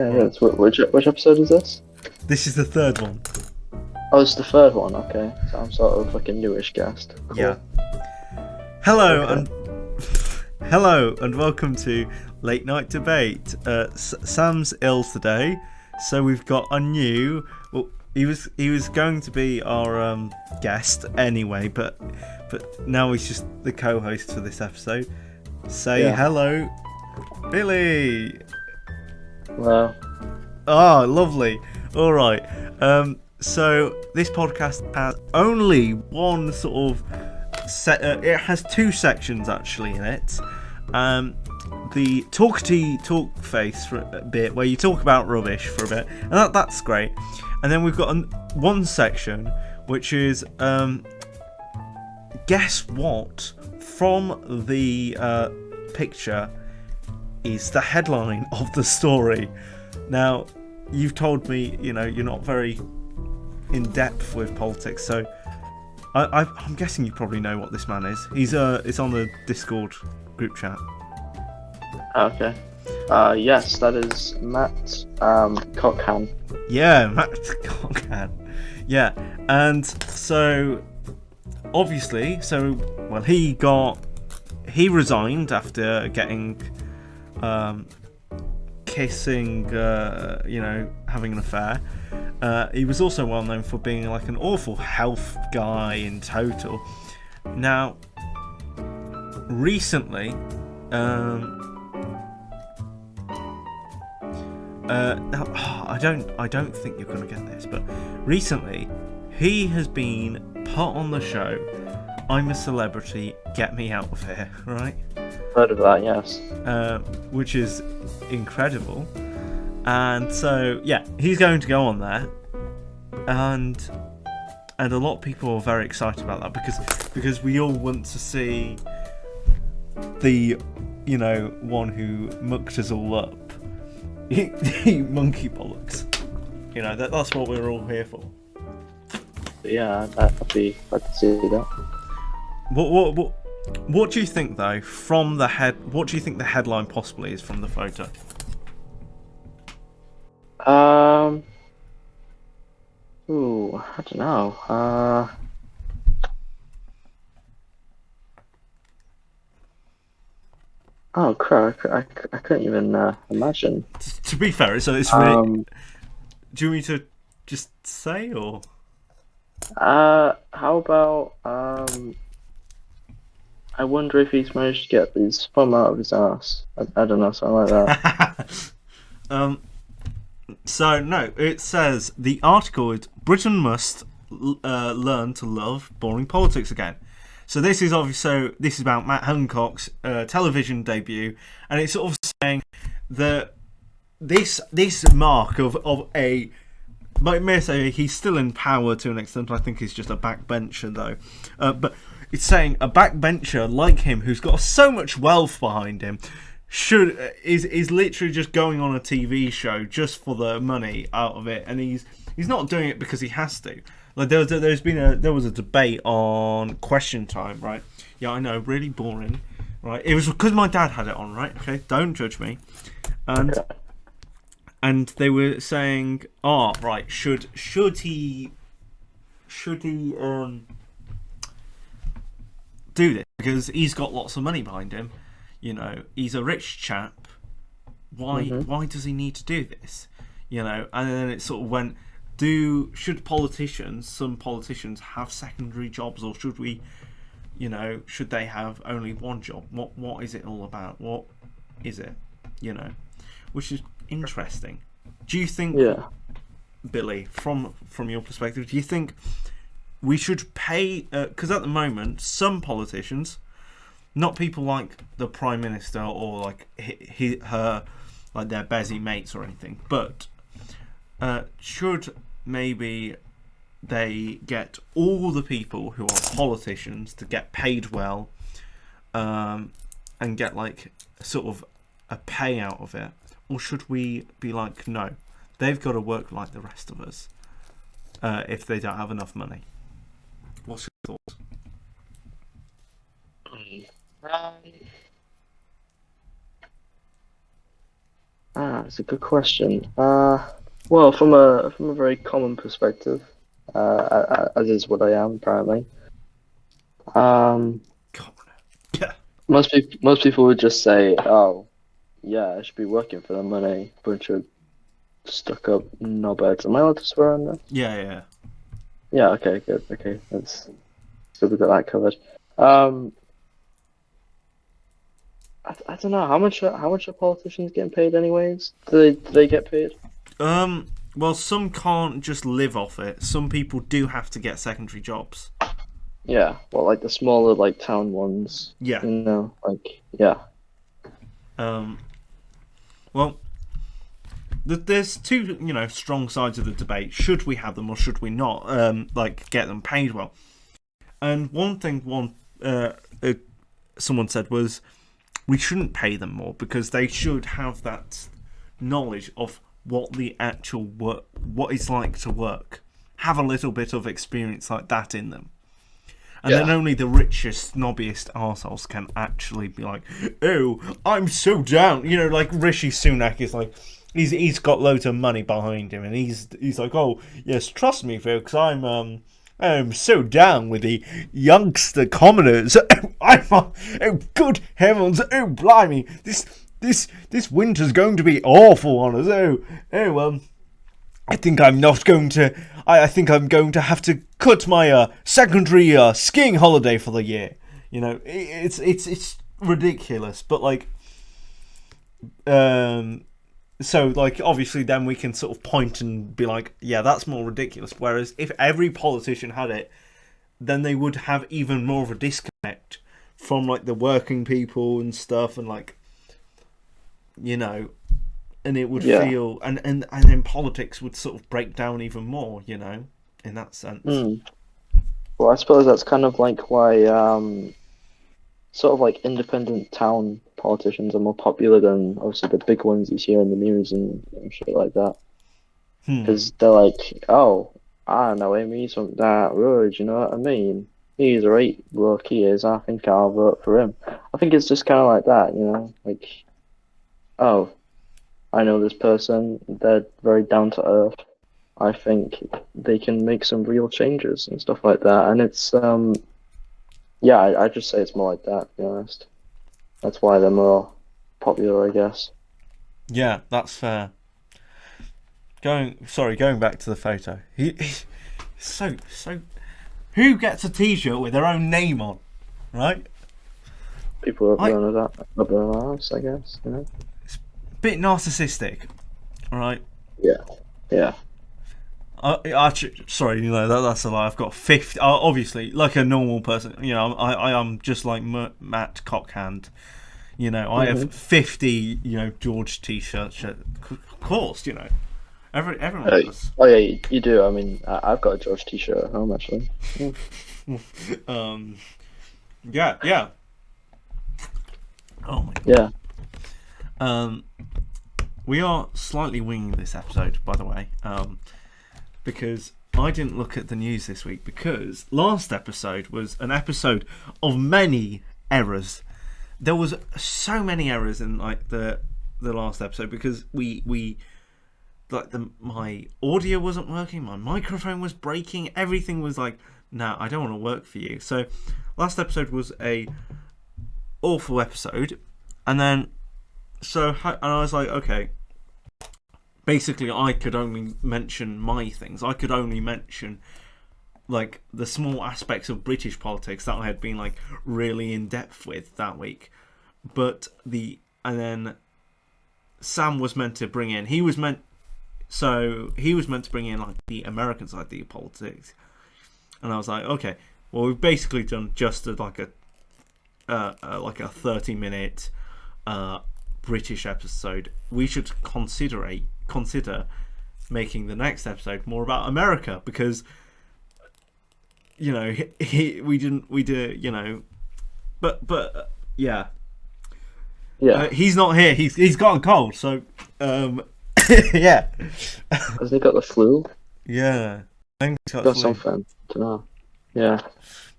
Yeah, it is. Which episode is this? This is the third one. Oh, it's the third one. Okay, so I'm sort of like a newish guest. Cool. Yeah. Hello Okay. and hello and welcome to Late Night Debate. Sam's ill today, so we've got a new. Well, he was going to be our guest anyway, but now he's just the co-host for this episode. Say hello, Billy. Well. Oh, lovely. All right. So this podcast has only one sort of it has two sections actually in it. The talk face for a bit, where you talk about rubbish for a bit, and that's great. And then we've got one section which is guess what from the picture is the headline of the story. Now, you've told me, you're not very in depth with politics, so I'm guessing you probably know what this man is. It's on the Discord group chat. Okay. Yes, that is Matt Cockham. Yeah, Matt Cockham. Yeah, and so obviously, he resigned after getting kissing, having an affair. He was also well known for being like an awful health guy in total. Now, recently, I don't think you're going to get this, but recently, he has been put on the show I'm a Celebrity, Get Me Out of Here, right? Heard of that, yes. Which is incredible. And so, yeah, he's going to go on there, and a lot of people are very excited about that because we all want to see the one who mucked us all up, monkey bollocks. That's what we're all here for. Yeah, I'd be glad to see that. What do you think though from the head? What do you think the headline possibly is from the photo? I don't know. Oh crap! I couldn't even imagine. To be fair, so it's really. Do you want me to just say or? How about I wonder if he's managed to get his sperm out of his ass. I don't know, something like that. So no, it says the article is Britain must learn to love boring politics again. So this is about Matt Hancock's television debut, and it's sort of saying that this mark of a. But may I say he's still in power to an extent. I think he's just a backbencher though. But it's saying a backbencher like him, who's got so much wealth behind him, is literally just going on a TV show just for the money out of it, and he's not doing it because he has to. Like there was a debate on Question Time, right? Yeah, I know, really boring, right? It was because my dad had it on, right? Okay, don't judge me. And they were saying, right, should he do this because he's got lots of money behind him? He's a rich chap. Why does he need to do this? And then it sort of went, should some politicians have secondary jobs, or should we, should they have only one job? What is it all about? What is it? Which is interesting. Do you think, Billy, from your perspective, do you think we should pay? Because at the moment, some politicians, not people like the Prime Minister or like her, like their bezzy mates or anything, but should maybe they get all the people who are politicians to get paid well, and get like sort of a payout of it? Or should we be like, no, they've got to work like the rest of us if they don't have enough money? What's your thoughts? It's a good question. Well, from a very common perspective, as is what I am apparently. Um, Come on. Yeah. most people would just say, "Oh, yeah, I should be working for the money." Bunch of stuck-up knobheads. Am I allowed to swear on this? Yeah, yeah. Yeah. Okay. Good. Okay. That's good. We got that covered. Um, I don't know how much are politicians getting paid anyways? Do they get paid? Well, some can't just live off it. Some people do have to get secondary jobs. Yeah. Well, like the smaller like town ones. Yeah. Like yeah. Um, well, there's two, strong sides of the debate. Should we have them or should we not? Like get them paid well. And one thing someone said was we shouldn't pay them more because they should have that knowledge of what the actual work, what it's like to work, have a little bit of experience like that in them. And then only the richest, snobbiest arseholes can actually be like, oh, I'm so down. Like Rishi Sunak is like, he's got loads of money behind him, and he's like, oh yes, trust me, folks, I'm so down with the youngster commoners. Oh, good heavens! Oh, blimey! This winter's going to be awful on us. I think I'm not going to. I think I'm going to have to cut my secondary skiing holiday for the year. It's ridiculous, but like, so like obviously then we can sort of point and be like, yeah, that's more ridiculous. Whereas if every politician had it, then they would have even more of a disconnect from like the working people and stuff, and like, and it would feel and then politics would sort of break down even more, in that sense. Well, I suppose that's kind of like why sort of like independent town politicians are more popular than obviously the big ones you see in the news and shit like that. Because they're like, oh, I know him, he's not that rude, you know what I mean? He's right, look, he is, I think I'll vote for him. I think it's just kind of like that, like, oh, I know this person, they're very down to earth. I think they can make some real changes and stuff like that. And it's, yeah, I just say it's more like that, to be honest. That's why they're more popular, I guess. Yeah, that's fair. Going back to the photo. He's so. Who gets a T-shirt with their own name on, right? People are running that up their house, I guess. It's a bit narcissistic, right? Yeah. Actually, sorry, that's a lie. I've got 50. Obviously, like a normal person, I am just like Matt Cockhand. I have 50, George T-shirts. Of course, everyone does. Oh yeah, you do. I mean, I've got a George T-shirt at home actually. Yeah. Oh my God. Yeah. We are slightly winging this episode, by the way, because I didn't look at the news this week because last episode was an episode of many errors. There was so many errors in like the last episode because we like my audio wasn't working, my microphone was breaking, everything was like, no, I don't want to work for you. So last episode was a awful episode, and I was like, okay. Basically, I could only mention my things. I could only mention like the small aspects of British politics that I had been like really in depth with that week. But and then Sam was meant to bring in. He was meant to bring in like the American side of the politics, and I was like, okay, well we've basically done just like a 30-minute British episode. We should consider making the next episode more about America because he's not here. He's got a cold, so yeah. Has he got the flu? Yeah, I think he's got something. I don't know. Yeah.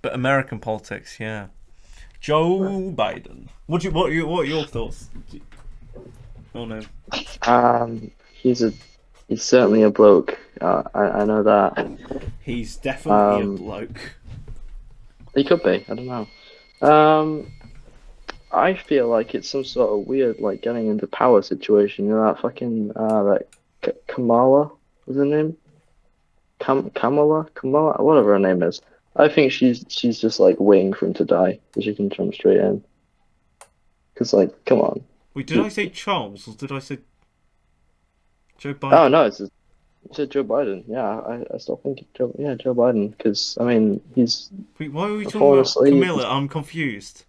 But American politics, yeah. Joe Biden. What are your thoughts? Oh no. He's certainly a bloke. I know that. He's definitely a Um, bloke. he could be. I don't know. Um, I feel like it's some sort of weird, like getting into power situation. You know that fucking that Kamala was her name? Kamala, whatever her name is. I think she's just like waiting for him to die so she can jump straight in. Cause like, come on. Wait, did I say Charles or did I say Joe Oh Biden? no, it's Joe Biden. Yeah, I still think Joe Biden. Because I mean, he's Wait, why are we talking fallen about asleep. Camilla? I'm confused.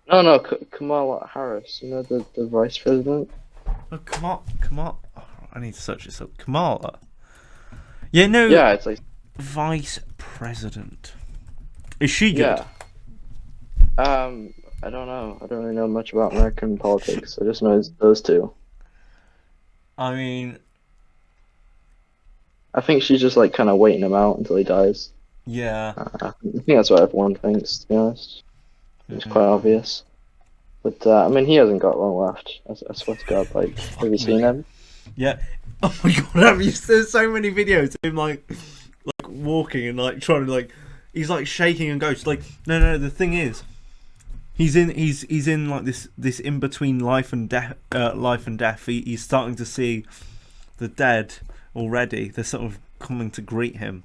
No, Kamala Harris. You know the vice president. Oh, Kamala. Oh, I need to search this up. Kamala. Yeah, no. Yeah, it's like Vice President. Is she good? yeah. I don't know. I don't really know much about American politics. I just know it's those two. I mean, I think she's just like kind of waiting him out until he dies. yeah. I think that's what everyone thinks. To be honest, it's quite obvious. But I mean, he hasn't got long left. I swear to God. Like, have you seen him? Yeah. Oh my god, there's so many videos of him like walking and like trying to like he's like shaking and ghost. Like no, the thing is he's in like this in between life and death he's starting to see the dead already. They're sort of coming to greet him.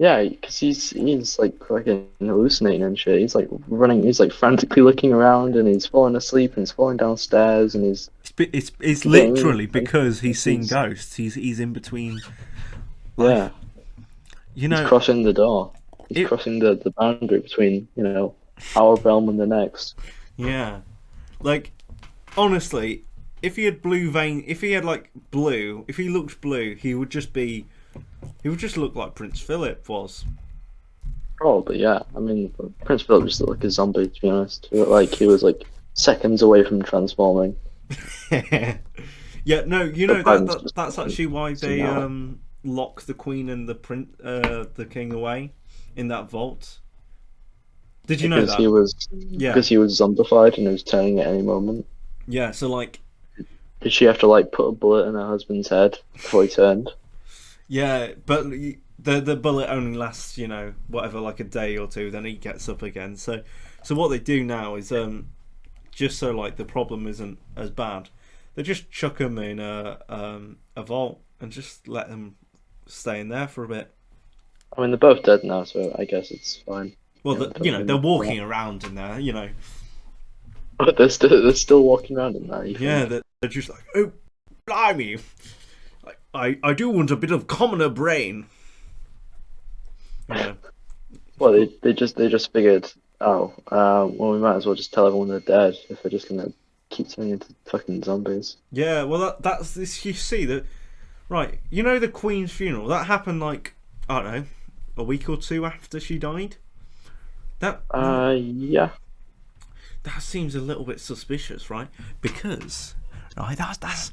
Yeah, because he's like fucking hallucinating and shit. He's like running. He's like frantically looking around, and he's falling asleep, and he's falling downstairs, and he's. It's literally because he's seeing ghosts. He's in between. Yeah. You know, he's crossing the door. He's crossing the boundary between our realm and the next. Yeah, like honestly, if he had blue vein, if he looked blue, he would just look like Prince Philip was. Probably, yeah. I mean, Prince Philip just looked like a zombie, to be honest. He looked like he was like seconds away from transforming. Yeah, no, that's actually why they lock the Queen and the King away in that vault. Did you know that? Because he was zombified and he was turning at any moment. Yeah, so like, did she have to like put a bullet in her husband's head before he turned? Yeah, but the bullet only lasts, whatever, like a day or two. Then he gets up again. So what they do now is just so like the problem isn't as bad, they just chuck him in a vault and just let them stay in there for a bit. I mean, they're both dead now, so I guess it's fine. Well, they're walking around in there, But they're still walking around in there. Yeah, they're just like, oh, blimey. I do want a bit of commoner brain. Yeah. Well, they just figured, well, we might as well just tell everyone they're dead if they're just gonna keep turning into fucking zombies. Yeah, well, that's this. You see that, right? The Queen's funeral that happened like I don't know, a week or two after she died. Yeah. That seems a little bit suspicious, right? Because that's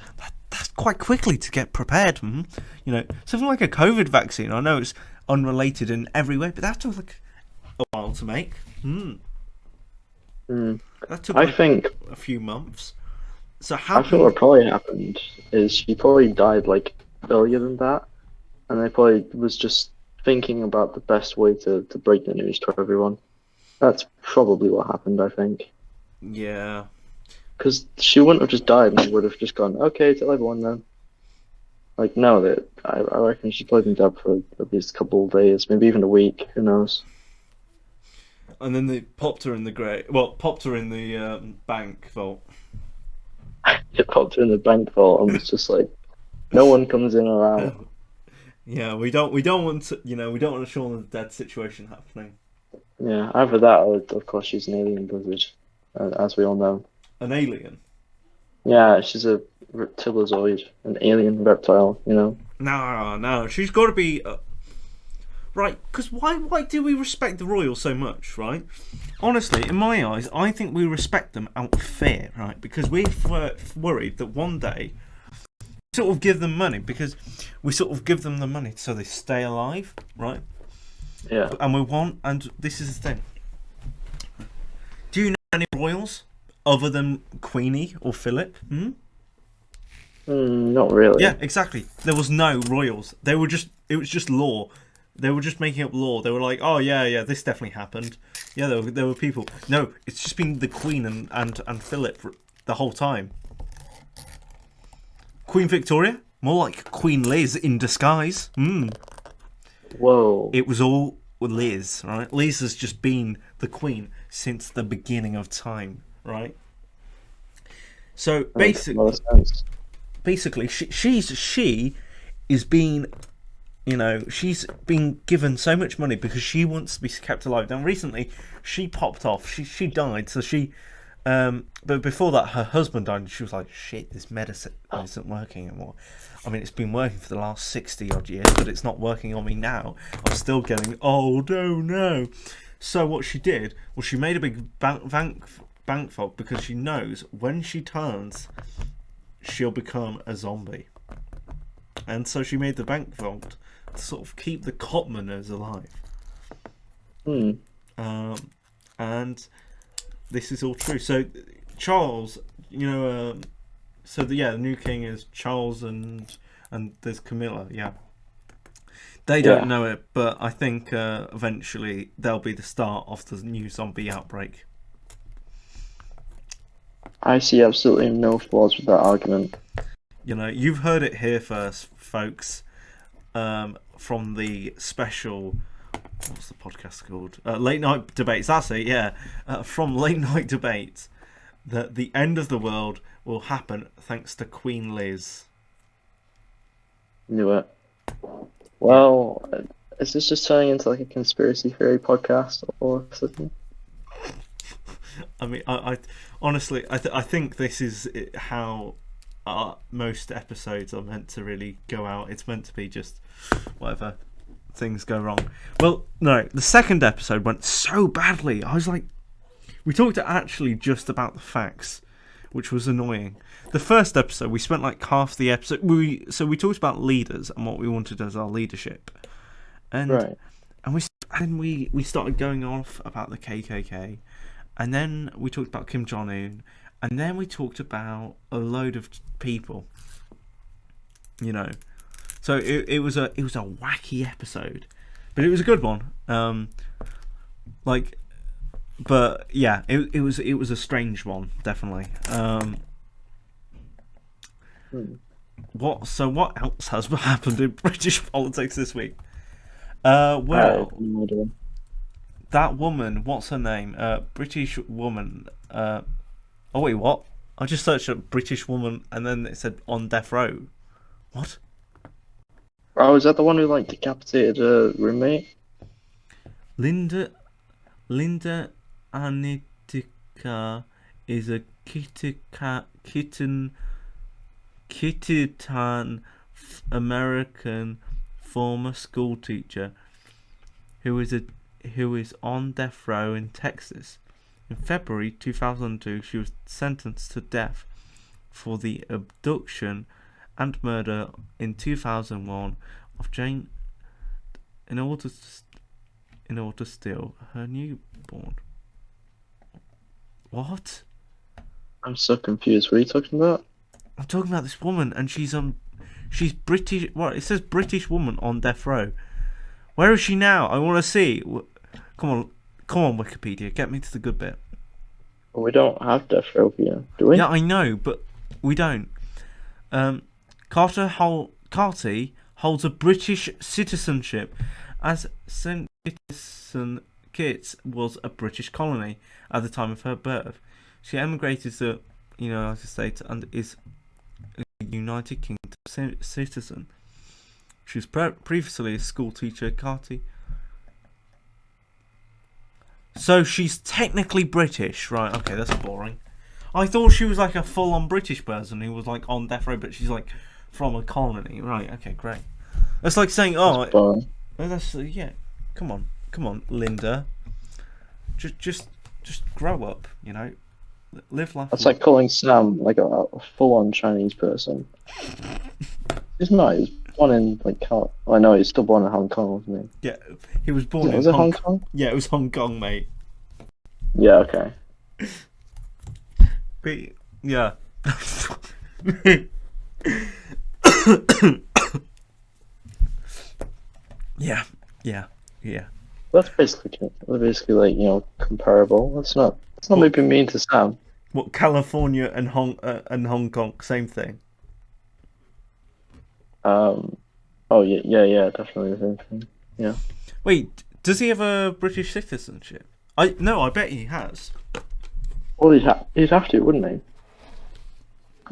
quite quickly to get prepared. Something like a COVID vaccine. I know it's unrelated in every way, but that took like a while to make. That took I think a few months. So I think what probably happened is she probably died like earlier than that, and they probably was just thinking about the best way to break the news to everyone. That's probably what happened, I think. Yeah. Because she wouldn't have just died and would have just gone, okay, tell everyone then. Like, no, I reckon she's probably been dead for at least a couple of days, maybe even a week, who knows. And then they popped her in the bank vault. It popped her in the bank vault and was just like, no one comes in or out. Yeah, we don't want to, we don't want to show the dead situation happening. Yeah, either that or, of course, she's an alien lizard, as we all know. An alien? Yeah, she's a reptilozoid, an alien reptile, No, she's got to be... right, because why do we respect the royals so much, right? Honestly, in my eyes, I think we respect them out of fear, right? Because we're worried that one day we sort of give them money, because we sort of give them the money so they stay alive, right? Yeah. And this is the thing. Do you know any royals other than Queenie or Philip? Not really. Yeah, exactly. There was no royals. It was just law. They were just making up law. They were like, oh yeah, this definitely happened. Yeah, there were people. No, it's just been the Queen and Philip the whole time. Queen Victoria, more like Queen Liz in disguise. Whoa. It was all Liz, right? Liz has just been the Queen since the beginning of time, right? So basically, she is being, she's been given so much money because she wants to be kept alive. Now, recently, she popped off. She died, so but before that, her husband died, and she was like, shit, this medicine isn't working anymore. I mean, it's been working for the last 60-odd years, but it's not working on me now. I'm still getting old, oh no. So what she did was she made a big bank vault because she knows when she turns, she'll become a zombie. And so she made the bank vault to sort of keep the Cotmaners alive. And this is all true. So Charles, the new king is Charles and there's Camilla. Yeah, they don't know it, but I think eventually they'll be the start of the new zombie outbreak. I see absolutely no flaws with that argument. You've heard it here first, folks. From the special, what's the podcast called? Late Night Debates. That's it. Yeah, from Late Night Debates, that the end of the world will happen thanks to Queen Liz. Knew it. Well, is this just turning into like a conspiracy theory podcast or something? I mean, I honestly, I think this is how most episodes are meant to really go out. It's meant to be just whatever, things go wrong. Well, no, the second episode went so badly. I was like, we talked actually just about the facts, which was annoying. The first episode, we spent like half the episode. We talked about leaders and what we wanted as our leadership, and we started going off about the KKK, and then we talked about Kim Jong-un, and then we talked about a load of people. So it was a wacky episode, but it was a good one. But yeah, it was a strange one, definitely. What else has happened in British politics this week? That woman, what's her name? British woman. Oh wait, what? I just searched up British woman, and then it said on death row. What? Oh, is that the one who decapitated a roommate? Linda Anitika is a Kittitan American former school teacher who is on death row in Texas. In February 2002, she was sentenced to death for the abduction and murder in 2001 of Jane in order to steal her newborn. What? I'm so confused. What are you talking about? I'm talking about this woman, and she's British. What? It says British woman on death row. Where is she now? I want to see. Come on, Wikipedia, get me to the good bit. Well, we don't have death row here, do we? Yeah, I know, but we don't. Carty holds a British citizenship, as St. Kitts was a British colony at the time of her birth. She emigrated to the United States and is a United Kingdom citizen. She was previously a school teacher at Carty. So she's technically British, right? Okay, that's boring. I thought she was like a full-on British person who was like on death row, but she's like from a colony, right? Okay, great. That's like saying, yeah. Come on, Linda. Just grow up, live life. That's like calling Sam like a full-on Chinese person. He's not. He was born in I know he's still born in Hong Kong, wasn't he? Yeah, he was born in Hong Kong. Yeah, it was Hong Kong, mate. Yeah. Okay. But, yeah. Yeah. That's basically like, comparable. That's not What? maybe mean to Sam. What? California and Hong Kong, same thing. Um, oh yeah, definitely the same thing. Yeah. Wait, does he have a British citizenship? I bet he has. Well, he'd have to, wouldn't he?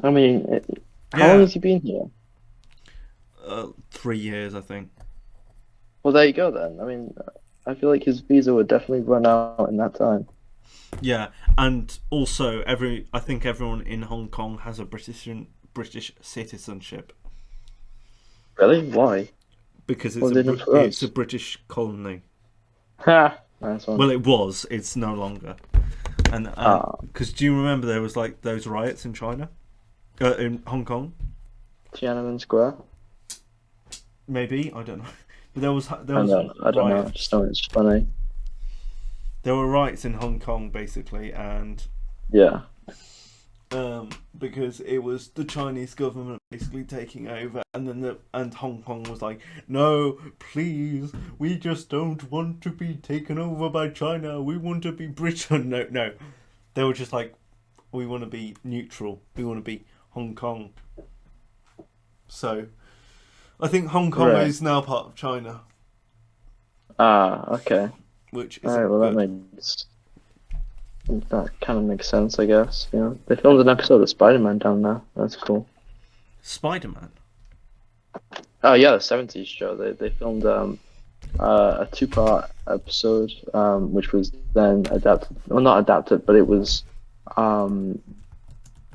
I mean, how long Yeah, has he been here? 3 years, I think. Well, there you go then. I mean, I feel like his visa would definitely run out in that time. Yeah, and also I think everyone in Hong Kong has a British citizenship Really? Why? because What did they do for it's a us? British colony. Ha! Nice one. Well, it was. It's no longer. And Ah, because do you remember there was like those riots in China, in Hong Kong? Tiananmen Square? Maybe I don't know, but there was I don't know. I riots. just know it's funny. There were riots in Hong Kong basically, and Yeah. because it was the Chinese government basically taking over, and then and Hong Kong was like, no, please, we just don't want to be taken over by China. We want to be British. No, they were just like, we want to be neutral. We want to be Hong Kong. So, I think Hong Kong Right. is now part of China, Ah, okay. which All right. isn't Well, good. that kind of makes sense, I guess. They filmed an episode of Spider-Man down there. That's cool. Spider-Man. Oh yeah, the '70s show. They filmed a two-part episode, which was then adapted. Well, not adapted, but it was um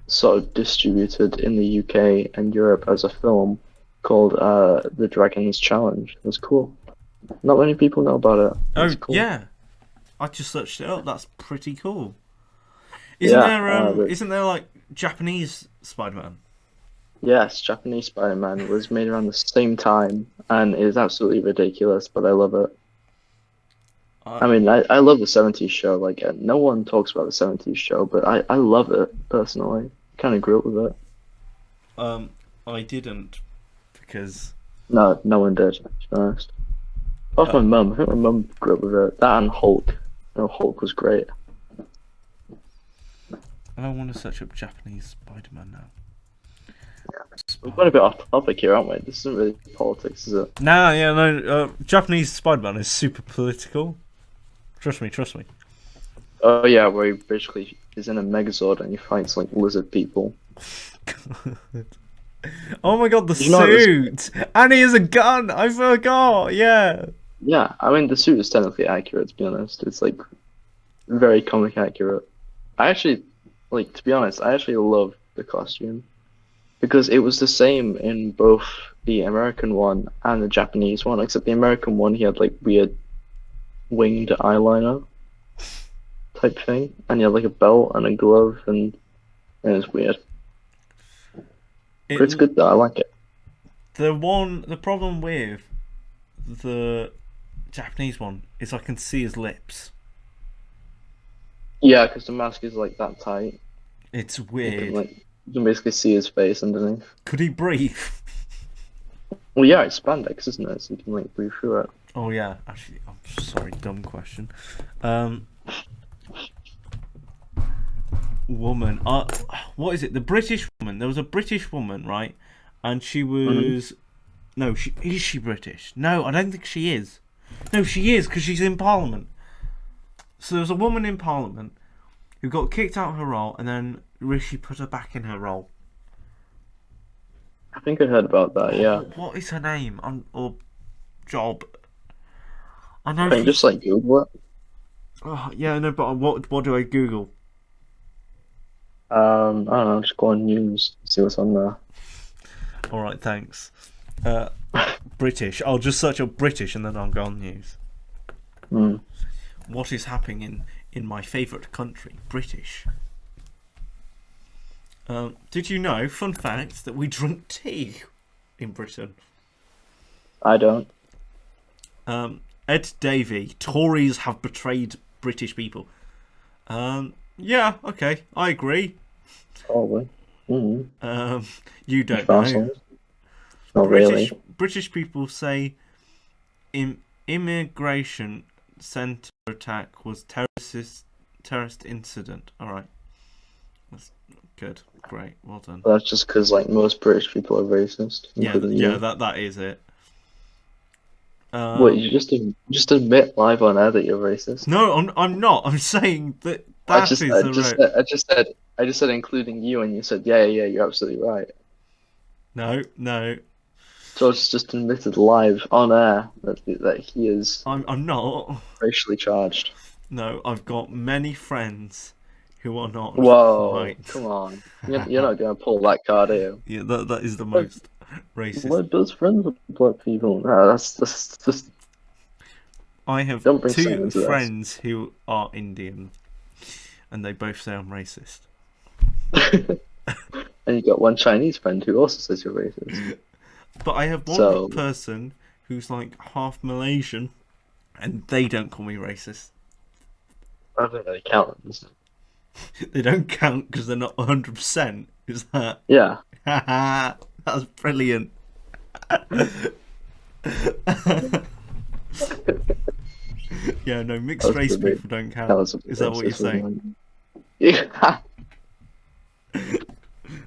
sort of distributed in the UK and Europe as a film called The Dragon's Challenge. It was cool. Not many people know about it. Oh It's cool. yeah, I just searched it up. That's pretty cool. Yeah. Isn't there like Japanese Spider-Man? Yes, Japanese Spider-Man was made around the same time and is absolutely ridiculous, but I love it. I I mean, I love the '70s show. Like, no one talks about the '70s show, but I love it personally. Kind of grew up with it. I didn't because No one did, to be honest. Apart from my mum. I think my mum grew up with it. That and Hulk. Hulk was great. I want to search up Japanese Spider-Man now. We're going a bit off topic here, aren't we? This isn't really politics, is it? No. Japanese Spider-Man is super political. Trust me. Oh yeah, where he basically is in a Megazord and he fights like lizard people. Oh my god, the Did you know it suit! And he has a gun! I forgot! Yeah. Yeah, I mean the suit is technically accurate, to be honest. It's like very comic accurate. To be honest, I actually love the costume because it was the same in both the American one and the Japanese one, except the American one he had like weird winged eyeliner type thing, and he had like a belt and a glove, and it was weird. But it's good though, I like it. The problem with the Japanese one is I can see his lips. Yeah, because the mask is like that tight. It's You can weird. you can basically see his face underneath. Could he breathe? Well, yeah, it's spandex, isn't it? So you can like breathe through it. Oh yeah, actually, I'm sorry, dumb question. Woman, what is it? The British woman. There was a British woman, right? And she was. No, is she British? No, I don't think she is. No, she is because she's in Parliament. So there was a woman in Parliament who got kicked out of her role, and then Rishi put her back in her role. I think I heard about that. Yeah, What is her name or job? I I know. think just like Google it. Oh, yeah, no, but what do I Google? I don't know. Just go on news, see what's on there. All right, thanks. British. I'll just search up British and then I'll go on news. Mm. What is happening in my favourite country, British? Did you know, fun fact, that we drink tea in Britain? I don't. Ed Davey, Tories have betrayed British people. Yeah, okay, I agree. Probably. Mm. You don't know. Fossil. Not really. British people say immigration centre attack was terrorist incident. All right, that's good, great, well done. That's just because like most British people are racist, Yeah, including you. that is it. Wait, you just admit live on air that you're racist? No, I'm not. I'm saying that I that just is I the just road. said, I just said I just said including you, and you said yeah, you're absolutely right. No, George just admitted live on air that he is I'm not. racially charged. No, I've got many friends who are not Whoa, white. come on. You're not gonna pull that card, are you? Yeah, that is the most racist. My best friends are black people. No, that's just I have don't bring 2 into friends who are Indian, and they both say I'm racist. this. And you got one Chinese friend who also says you're racist. But I have one So person who's like half Malaysian, and they don't call me racist. I don't really count them. They don't count because they're not 100%. Is that? Yeah. That was brilliant. Yeah, no, mixed race people don't count. Is that what you're saying? Yeah.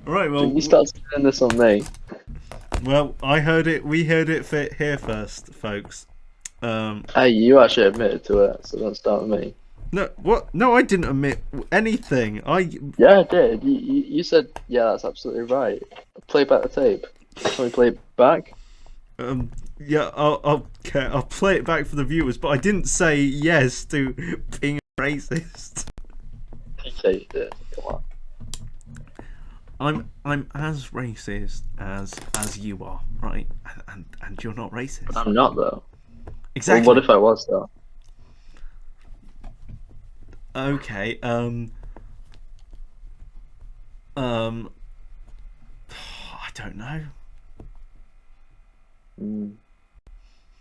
Right, well, You start saying this on me. well, I heard it. We heard it here first, folks. Hey, you actually admitted to it, so don't start with me. No, what? No, I didn't admit anything. Yeah, I did. You said, yeah, that's absolutely right. Play back the tape. Can we play it back? Yeah, I'll play it back for the viewers, but I didn't say yes to being a racist. Okay, you did. Come on. I'm as racist as you are, right? And you're not racist. I'm not though. Exactly. Well, what if I was though? Okay. I don't know.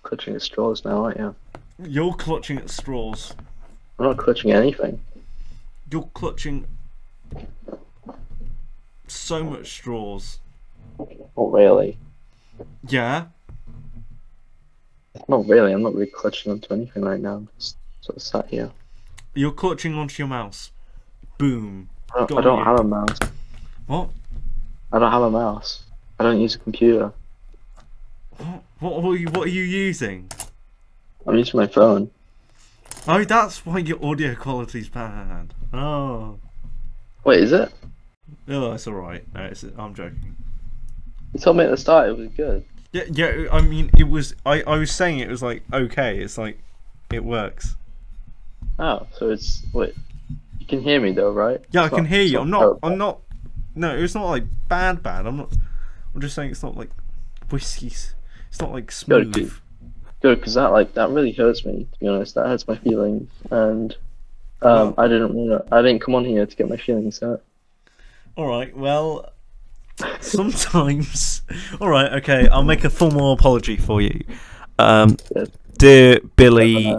Clutching at straws now, aren't you? You're clutching at straws. I'm not clutching anything. You're clutching so much straws. Not really. Yeah. Not really. I'm not really clutching onto anything right now. I'm just sort of sat here. You're clutching onto your mouse. Boom. I don't have a mouse. What? I don't have a mouse. I don't use a computer. What are you using? I'm using my phone. Oh, that's why your audio quality's bad. Oh. Wait, is it? No, it's alright. No, I'm joking. You told me at the start it was good. Yeah. I mean, it was. I was saying it was like okay. It's like it works. Oh, so it's wait. You can hear me though, right? Yeah, I can hear you. I'm not. terrible. No, it's not like bad. I'm not. I'm just saying it's not like whiskies. It's not like smooth. Good, because that really hurts me. To be honest, that hurts my feelings, and Well- I didn't come on here to get my feelings hurt. All right. Well, sometimes. All right. Okay. I'll make a formal apology for you. Dear Billy.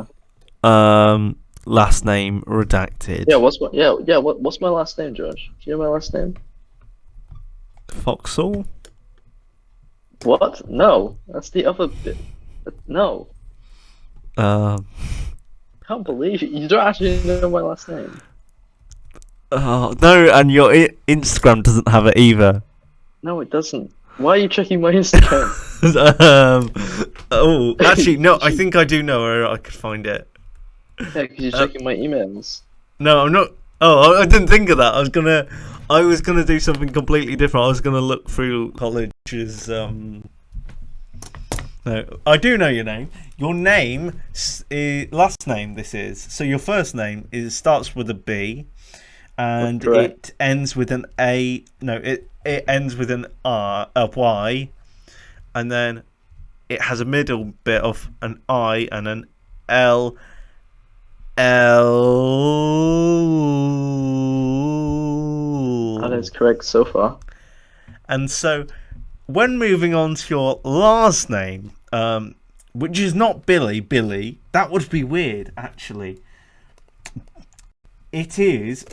Last name redacted. Yeah, what's my last name, George? Do you know my last name? Foxall. What? No, that's the other bit. No, I can't believe it. You don't actually know my last name. No, and your Instagram doesn't have it either. No, it doesn't. Why are you checking my Instagram? Oh, actually, no. I think I do know where I could find it. Yeah, because you're checking my emails. No, I'm not. Oh, I didn't think of that. I was gonna do something completely different. I was gonna look through colleges. No, I do know your name. Your name is last name. This is so. Your first name starts with a B, and it ends with an A. No, it ends with an R, a Y, and then it has a middle bit of an I and an L. That is correct so far. And so, when moving on to your last name, which is not Billy, that would be weird, actually. It is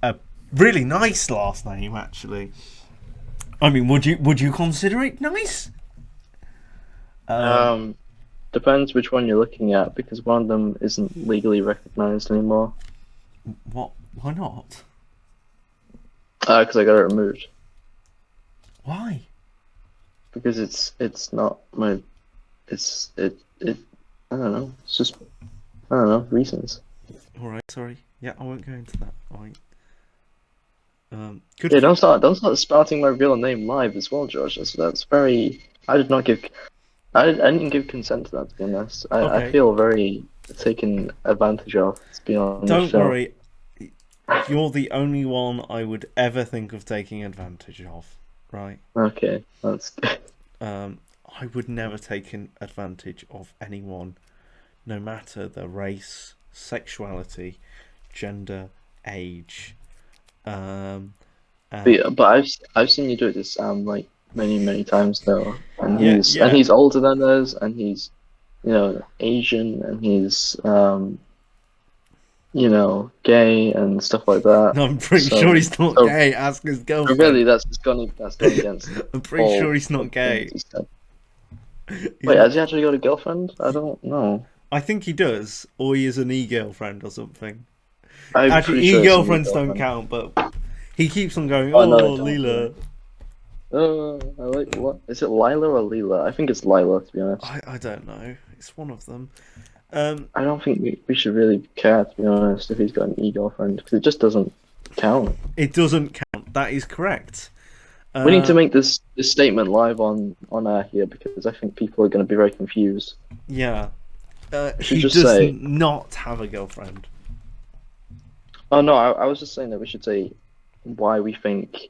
a really nice last name, actually. I mean, would you consider it nice? Depends which one you're looking at, because one of them isn't legally recognized anymore. What? Why not? Because I got it removed. Why? Because it's not my, it I don't know. It's just, I don't know, reasons. All right, sorry. Yeah, I won't go into that. All right. Good. Yeah, don't start spouting my real name live as well, George. That's very. I didn't give consent to that, to be honest. I Okay. feel very taken advantage of, to be honest. Don't worry. You're the only one I would ever think of taking advantage of, right? Okay, that's good. I would never take advantage of anyone, no matter their race, sexuality, gender, age. But I've seen you do it to Sam like many times though, and he's older than us, and he's Asian, and he's gay and stuff like that. No, I'm pretty sure he's not gay. Ask his girlfriend. Really, that's gone against. I'm pretty sure he's not gay. Wait, has he actually got a girlfriend? I don't know. I think he does, or he is an e-girlfriend or something. I'm Actually, sure e-girlfriends don't count, but he keeps on going, Leela. I like, what? Is it Lila or Leela? I think it's Lila, to be honest. I don't know. It's one of them. I don't think we should really care, to be honest, if he's got an e-girlfriend, because it just doesn't count. It doesn't count. That is correct. We need to make this statement live on air here, because I think people are going to be very confused. Yeah. He does not have a girlfriend. Oh no, I was just saying that we should say why we think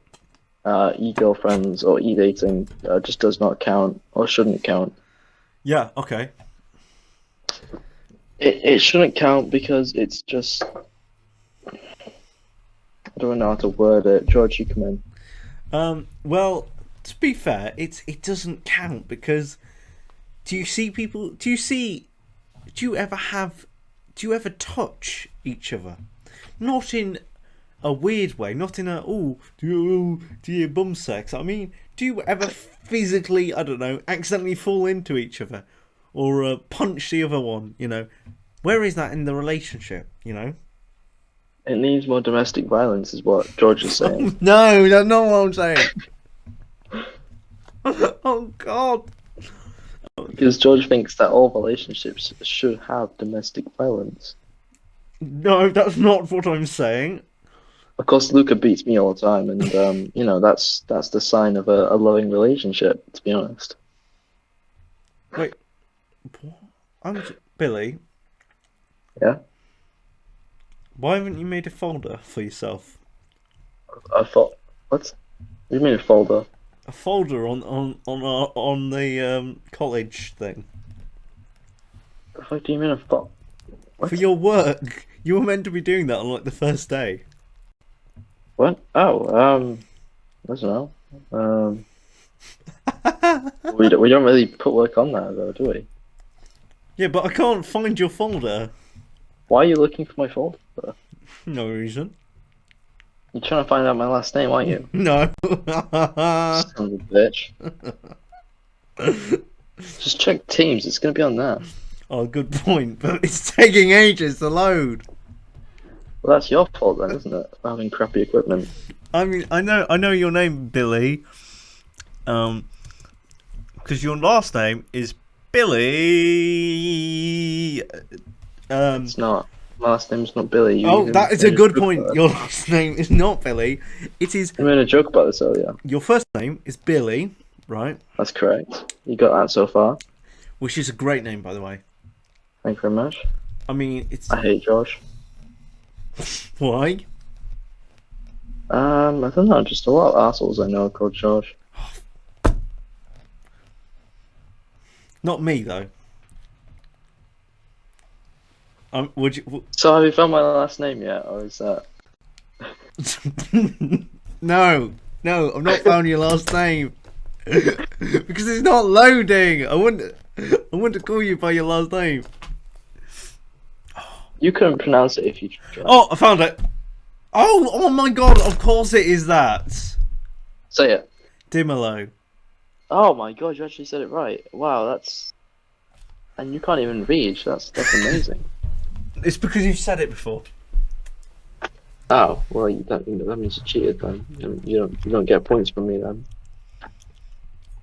e-girlfriends or e-dating just does not count or shouldn't count. Yeah, okay. It shouldn't count because it's just, I don't know how to word it. George, you come in. Well, to be fair, it doesn't count because do you ever touch each other? Not in a weird way, not in a do you bum sex? I mean, do you ever physically, I don't know, accidentally fall into each other or punch the other one? Where is that in the relationship? It needs more domestic violence, is what George is saying. No, that's not what I'm saying. Oh God. Because George thinks that all relationships should have domestic violence. No, that's not what I'm saying. Of course, Luca beats me all the time, and that's the sign of a loving relationship, to be honest. Wait, what? Billy. Yeah. Why haven't you made a folder for yourself? I thought, what? You made a folder? A folder on the college thing. What do you mean a folder? For your work, you were meant to be doing that on like the first day. What? Oh, I don't know. We don't really put work on that though, do we? Yeah, but I can't find your folder. Why are you looking for my folder? No reason. You're trying to find out my last name, aren't you? No. Son of a bitch. Just check Teams, it's gonna be on there. Oh, good point, but it's taking ages to load. Well, that's your fault then, isn't it? For having crappy equipment. I mean, I know your name, Billy. Because your last name is Billy. It's not. My last name's not Billy. That is a good point. Your last name is not Billy. It is. I made a joke about this earlier. Your first name is Billy, right? That's correct. You got that so far. Which is a great name, by the way. Thank you very much. I mean, it's. I hate Josh. Why? I don't know. Just a lot of assholes I know called Josh. Not me though. Would you? So have you found my last name yet, or is that? No, I've not found your last name because it's not loading. I want to call you by your last name. You couldn't pronounce it if you tried. Oh, I found it. Oh my God! Of course it is that. Say it. 𝙎𝙪𝙗𝙗𝙧𝙤𝙬. Oh my god, you actually said it right. Wow, that's... And you can't even read. That's amazing. It's because you've said it before. Oh, well, that means you cheated then. You don't get points from me then.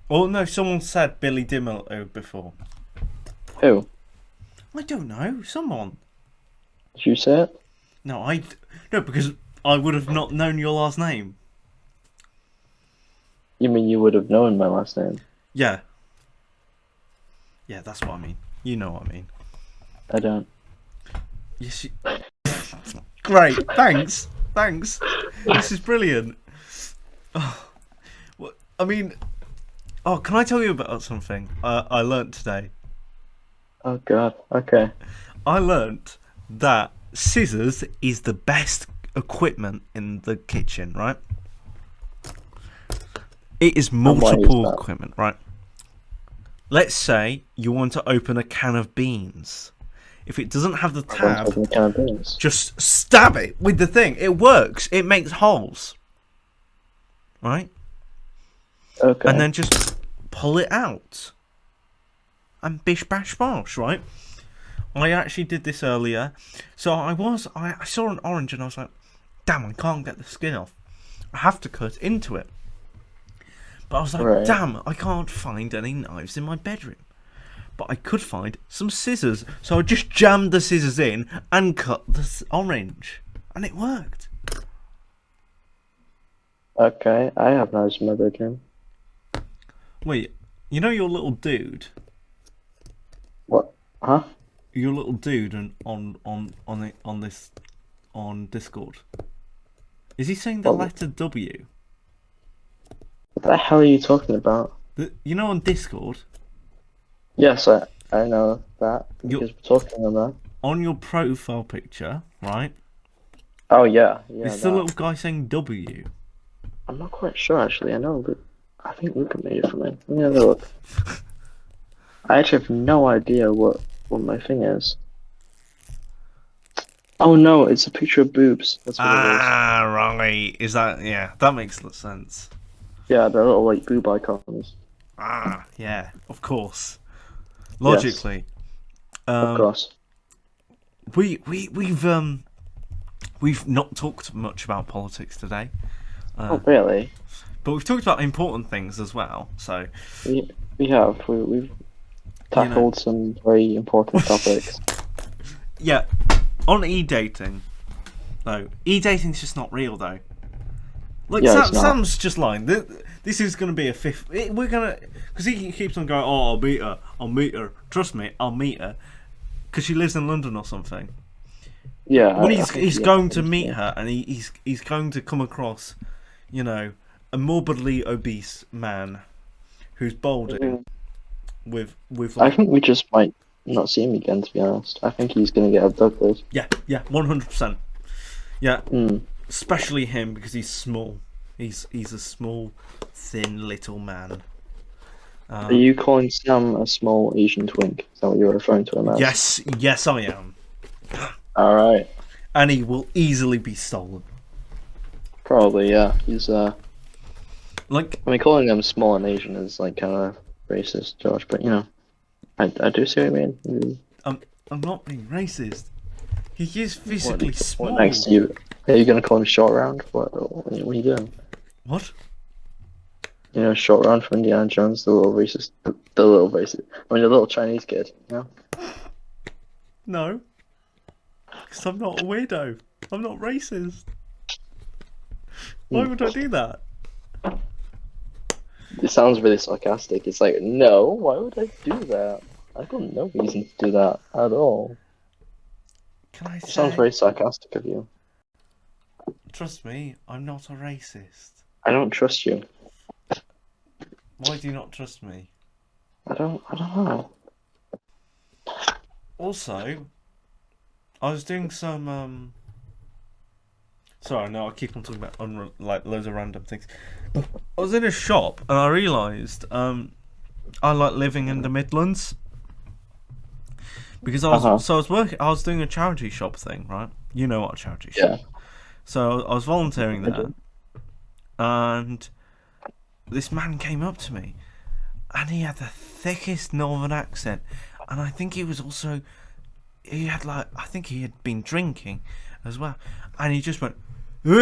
Oh no, someone said Billy Dimmerlow before. Who? I don't know. Someone. Did you say it? No, because I would have not known your last name. You mean you would have known my last name? Yeah. Yeah, that's what I mean. You know what I mean. I don't. Yes. Great. Thanks. This is brilliant. Oh, well, I mean, can I tell you about something I learnt today? Oh god. Okay. I learnt that scissors is the best equipment in the kitchen, right? It is multiple equipment, right? Let's say you want to open a can of beans. If it doesn't have the tab, just stab it with the thing. It works. It makes holes. Right? Okay. And then just pull it out. And bish bash bosh, right? I actually did this earlier. So I saw an orange and I was like, damn, I can't get the skin off. I have to cut into it. But I was like, damn, I can't find any knives in my bedroom. But I could find some scissors. So I just jammed the scissors in and cut the orange. And it worked. Okay, I have knives in my bedroom. Wait, you know your little dude? What? Huh? Your little dude on Discord. Is he saying the letter W? What the hell are you talking about? You know on Discord? Yes, I know that. Because we're talking on that. On your profile picture, right? Oh, yeah. It's the little guy saying W. I'm not quite sure, actually. I think Luca made it for me. Let me have a look. I actually have no idea what my thing is. Oh, no, it's a picture of boobs. That's what it is. Ah, right. Is that... Yeah, that makes sense. Yeah, the little, like, boob icons. Ah, yeah, of course. Logically. Yes. Of course. We've not talked much about politics today. Oh, really? But we've talked about important things as well. So we have. We've tackled some very important topics. Yeah, on e-dating. No, e-dating's just not real though. Like Sam's just lying. This is going to be a fifth. We're gonna, because he keeps on going. Oh, I'll meet her. Trust me, I'll meet her, because she lives in London or something. Yeah. When he's going to meet her, and he's going to come across, you know, a morbidly obese man who's balding with like, I think we just might not see him again, to be honest. I think he's going to get abducted. Yeah, 100%. Yeah, especially him, because he's small. He's a small, thin little man. Are you calling Sam a small Asian twink? Is that what you're referring to him as? Yes, I am. All right. And he will easily be stolen. Probably, yeah. He's like. I mean, calling them small and Asian is like kind of racist, Josh. But you know, I do see what you mean. I'm not being racist. He is physically small. Next to you, are you gonna call him short round? What are you doing? What? You know, short round from Indiana Jones, the little racist. I mean, the little Chinese kid. You know? No. Because I'm not a weirdo. I'm not racist. Why would I do that? It sounds really sarcastic. It's like, no, why would I do that? I've got no reason to do that at all. Can I say... It sounds very sarcastic of you. Trust me, I'm not a racist. I don't trust you. Why do you not trust me? I don't know. Also, I was doing some sorry, no, I keep on talking about like loads of random things. I was in a shop and I realised I like living in the Midlands because I was doing a charity shop thing, right? You know what a charity shop? Yeah. So I was volunteering there, and this man came up to me, and he had the thickest northern accent, and I think he was also, I think he had been drinking as well, and he just went, yeah?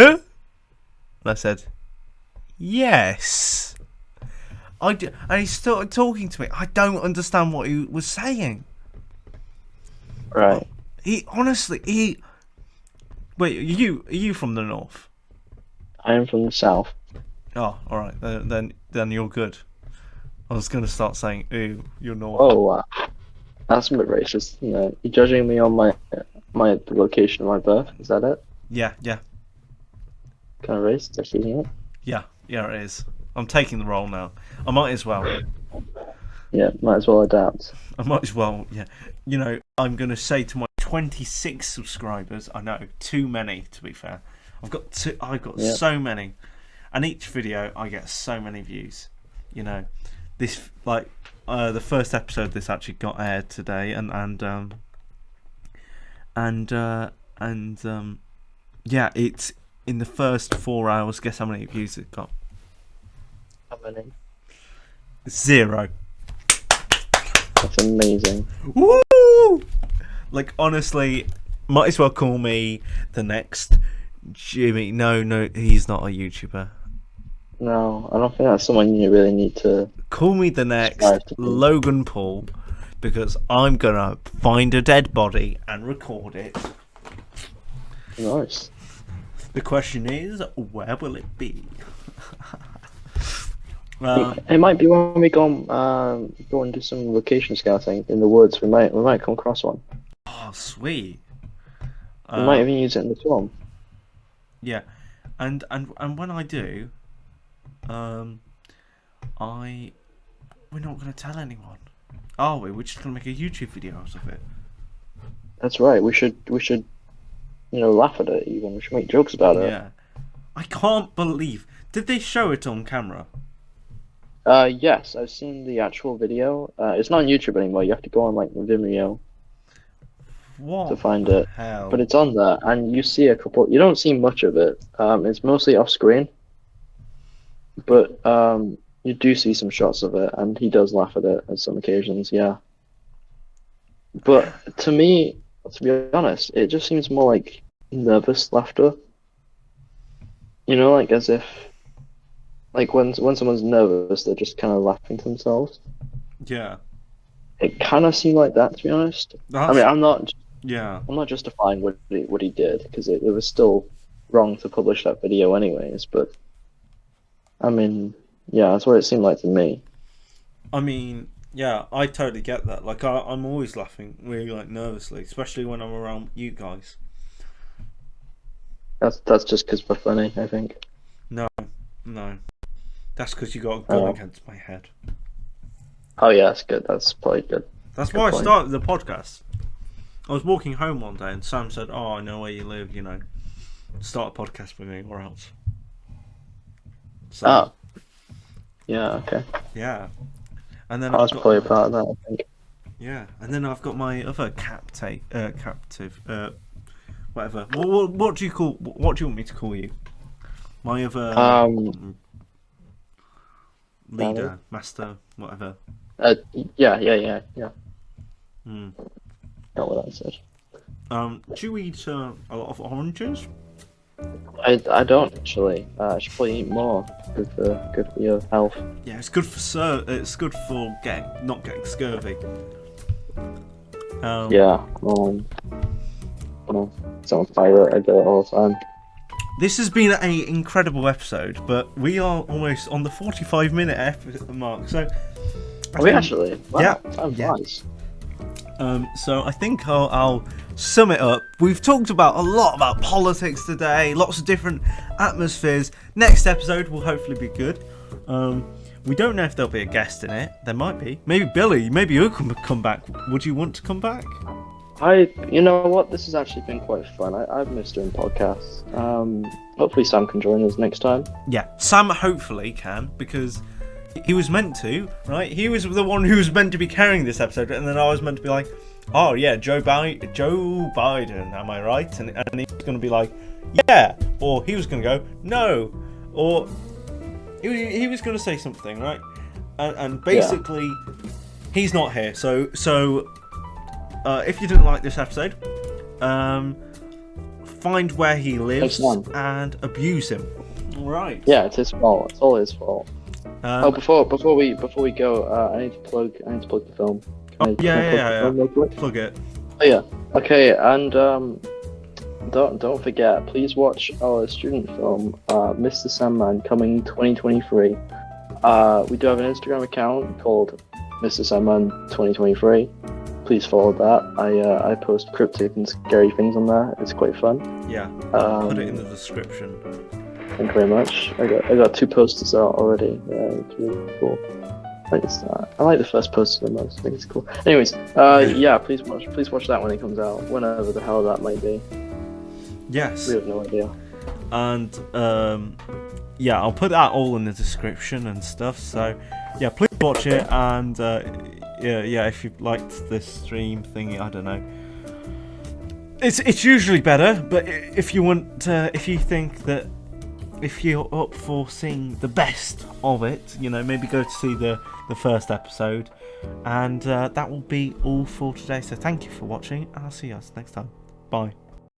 And I said, yes. And he started talking to me. I don't understand what he was saying. Right. Wait, are you from the north? I am from the south. Oh, all right. Then you're good. I was going to start saying, "Ooh, you're north." Oh, that's a bit racist. You know, you're judging me on the location of my birth. Is that it? Yeah. Kind of racist, isn't it? Yeah, it is. I'm taking the role now. I might as well. Yeah, might as well adapt. I might as well. Yeah. You know, I'm going to say to my 26 subscribers. I know, too many to be fair. I've got so many, and each video I get so many views. You know, this the first episode this actually got aired today, and yeah, it's in the first 4 hours. Guess how many views it got? How many? 0. That's amazing. Woo! Like, honestly, might as well call me the next Jimmy. No, he's not a YouTuber. No, I don't think that's someone you really need to... Call me the next Logan Paul, because I'm gonna find a dead body and record it. Nice. The question is, where will it be? It might be when we go and do some location scouting in the woods. We might come across one. Oh, sweet. We might even use it in the film. Yeah, and when I do, we're not going to tell anyone, are we? We're just going to make a YouTube video out of it. That's right. We should laugh at it even. We should make jokes about it. Yeah. I can't believe. Did they show it on camera? Yes, I've seen the actual video. It's not on YouTube anymore. You have to go on Vimeo to find it. Hell? But it's on there, and you see a couple. You don't see much of it. It's mostly off screen. But you do see some shots of it, and he does laugh at it on some occasions. Yeah. But to me, to be honest, it just seems more like nervous laughter. You know, like as if. Like when someone's nervous, they're just kind of laughing to themselves. Yeah. It kind of seemed like that, to be honest. I mean, I'm not justifying what he did, because it was still wrong to publish that video anyways. But I mean, yeah, that's what it seemed like to me. I mean, yeah, I totally get that. Like I'm always laughing really nervously, especially when I'm around you guys. That's just because we're funny, I think. No. That's because you got a gun against my head. Oh yeah, that's good. That's probably good. That's why I started the podcast. I was walking home one day and Sam said, "Oh, I know where you live. You know, start a podcast with me or else." So, yeah, okay. Yeah, and then I was probably a part of that, I think. Yeah, and then I've got my other captive, whatever. What do you want me to call you? My other leader, master, whatever. Yeah. Hmm. Not what I said. Do you eat a lot of oranges? I don't actually. I should probably eat more. Good for your health. Yeah, it's good for not getting scurvy. Yeah. It's on fire. I do it all the time. This has been an incredible episode, but we are almost on the 45-minute mark. So, Are we actually? Wow, yeah. Time flies. So I think I'll sum it up. We've talked about a lot about politics today, lots of different atmospheres. Next episode will hopefully be good. We don't know if there'll be a guest in it. There might be. Maybe Billy. Maybe you can come back. Would you want to come back? You know what? This has actually been quite fun. I've missed doing podcasts. Hopefully Sam can join us next time. Yeah, Sam hopefully can, because he was meant to, right? He was the one who was meant to be carrying this episode, and then I was meant to be like, oh yeah, Joe Biden, am I right? And he was going to be like, yeah, or he was going to go, no, or he was going to say something, right? And basically, he's not here. So if you didn't like this episode, find where he lives and abuse him. All right. Yeah, it's his fault. It's all his fault. Before we go, I need to plug the film. Yeah. Plug it. Oh yeah. Okay, and don't forget, please watch our student film, Mr. Sandman, coming 2023. We do have an Instagram account called Mr. Sandman 2023. Please follow that. I post cryptic and scary things on there. It's quite fun. Yeah. Put it in the description. Thank you very much. I got 2 posters out already. Yeah, it's really cool. I like the first poster the most. I think it's cool. Anyways, please watch that when it comes out, whenever the hell that might be. Yes. We have no idea. And I'll put that all in the description and stuff. So yeah, please watch it. And if you liked this stream thingy, I don't know. It's usually better, but if you want, if you think that. If you're up for seeing the best of it, maybe go to see the first episode. And that will be all for today. So thank you for watching, and I'll see you guys next time. Bye.